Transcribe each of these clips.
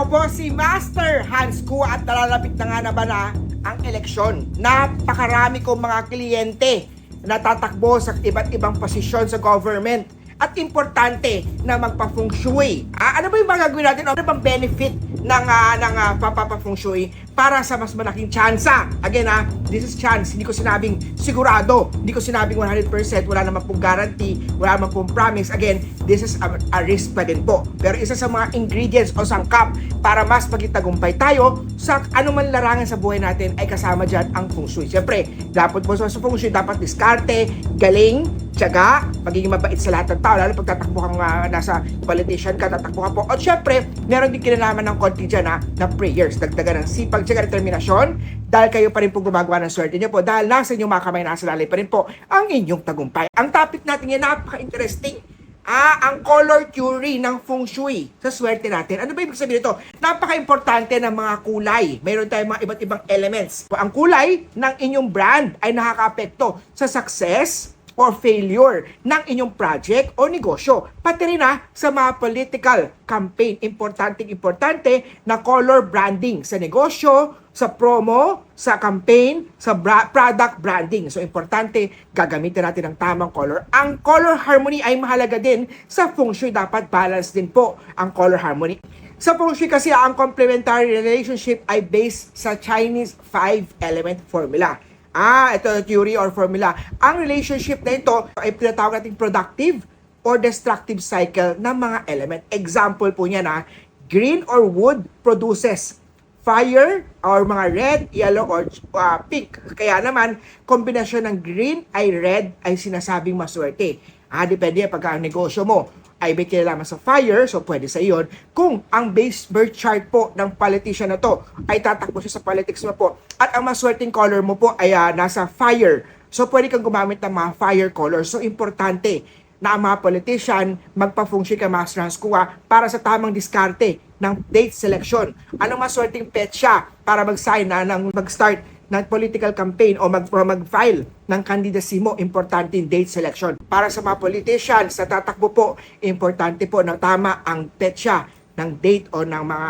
Ako po si Master Hans Kua at nalalapit na nga na ba na ang eleksyon. Napakarami kong mga kliyente na tatakbo sa iba't ibang posisyon sa government. At importante na magpa-feng shui. Ano ba yung mga gagawin natin? Ano bang benefit ng papa-feng shui para sa mas malaking tsansa? Again this is chance. Hindi ko sinabing sigurado. Hindi ko sinabing 100%. Wala naman pong guarantee. Wala naman pong promise. Again, this is a risk pa din po. Pero isa sa mga ingredients o sangkap para mas maging tagumpay tayo sa anumang larangan sa buhay natin ay kasama dyan ang feng shui. Siyempre, dapat po sa feng shui, dapat diskarte, galing, tiyaga, magiging mabait sa lahat ng tao, lalo pag tatakbo kang nasa politician ka, tatakbo ka po. At syempre, meron din kinalaman ng konti dyan na prayers, dagdagan ng sipag, tiyaga, determinasyon, dahil kayo pa rin po gumagawa ng swerte niyo po, dahil nasa inyong mga kamay, nasa lalay pa rin po ang inyong tagumpay. Ang topic natin yan, napaka-interesting. Ang color theory ng feng shui sa swerte natin. Ano ba ibig sabihin nito? Napaka-importante ng mga kulay. Mayroon tayong mga iba't ibang elements. Ang kulay ng inyong brand ay nakaka-apekto sa success or failure ng inyong project o negosyo. Pati rin sa mga political campaign. Importante na color branding sa negosyo, sa promo, sa campaign, sa product branding. So, importante, gagamitin natin ang tamang color. Ang color harmony ay mahalaga din sa feng shui. Dapat balance din po ang color harmony. Sa feng shui kasi, ang complementary relationship ay based sa Chinese 5-element formula. Ito theory or formula. Ang relationship na ito ay pinatawag nating productive or destructive cycle ng mga element. Example po niya green or wood produces fire or mga red, yellow, or pink. Kaya naman, kombinasyon ng green ay red ay sinasabing maswerte. Depende pagka ang negosyo mo ay may kinalaman sa fire, so pwede sa iyon. Kung ang base birth chart po ng politician na to ay tatakbo siya sa politics mo po, at ang maswerteng color mo po ay nasa fire, so pwede kang gumamit ng mga fire color. So importante na ang mga politician magpa-feng shui ka, Master Hans Kua, para sa tamang diskarte ng date selection. Anong maswerteng petsa para mag-start ng political campaign o mag-file ng candidacy mo, importante yung date selection. Para sa mga politicians sa tatakbo po, importante po na tama ang petsa ng date o ng mga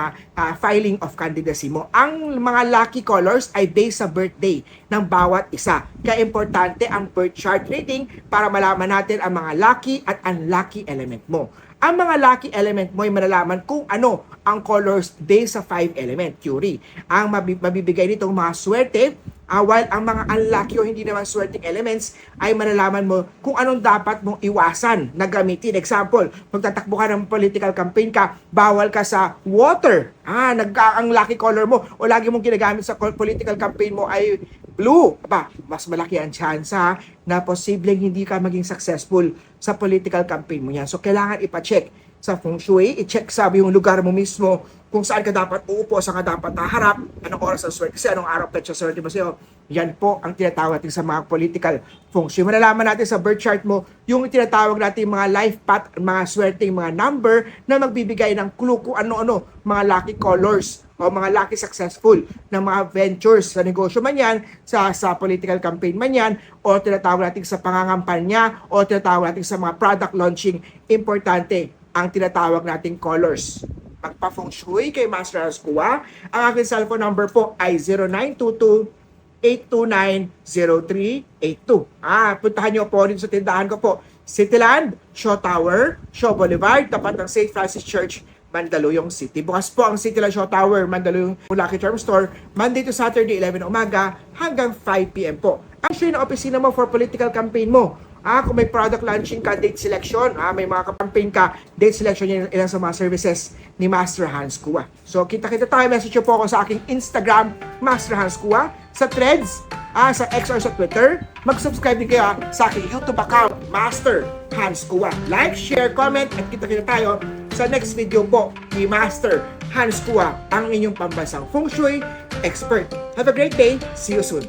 filing of candidacy mo. Ang mga lucky colors ay based sa birthday ng bawat isa. Kaya importante ang birth chart reading para malaman natin ang mga lucky at unlucky element mo. Ang mga lucky element mo ay malalaman kung ano ang colors based sa 5-element theory. Ang mabibigay nitong mga swerte, while ang mga unlucky o hindi naman swerteng elements ay malalaman mo kung anong dapat mong iwasan na gamitin. Example, magtatakbo ka ng political campaign ka, bawal ka sa water. Ang lucky color mo o lagi mong ginagamit sa political campaign mo ay blue. Mas malaki ang chance na posibleng hindi ka maging successful sa political campaign mo yan. So, kailangan ipacheck sa feng shui, i-check yung lugar mo mismo, kung saan ka dapat uupo, saan ka dapat haharap, anong oras ang swerte, kasi anong araw petsa swerte mo sa'yo. Yan po ang tinatawag natin sa mga political feng shui. Malalaman natin sa birth chart mo yung tinatawag natin mga life path, mga swerteng mga number na magbibigay ng clue kung ano-ano, mga lucky colors o mga lucky successful ng mga ventures sa negosyo man yan, sa political campaign man yan, o tinatawag natin sa pangangampanya, o tinatawag natin sa mga product launching. Importante ang tinatawag nating colors. Magpa-feng shui kay Master Hans Kua. Ang aking cellphone number po ay 0922-829-0382. Puntahan nyo po rin sa tindahan ko po. Cityland, Shaw Tower, Shaw Boulevard, tapat ng St. Francis Church, Mandaluyong City. Bukas po ang Cityland Shaw Tower, Mandaluyong Lucky Charm Store, Monday to Saturday, 11 umaga hanggang 5 p.m. po. Ang show ng opisina mo for political campaign mo. Kung may product launching ka, date selection, may mga campaign ka, date selection, yan ilang sa mga services ni Master Hans Kua. So, kita-kita tayo. Message po ako sa aking Instagram, Master Hans Kua, sa Threads, sa X or sa Twitter. Mag-subscribe din kayo sa aking YouTube account, Master Hans Kua. Like, share, comment, at kita-kita tayo sa next video po ni Master Hans Kua, ang inyong pambansang feng shui expert. Have a great day. See you soon.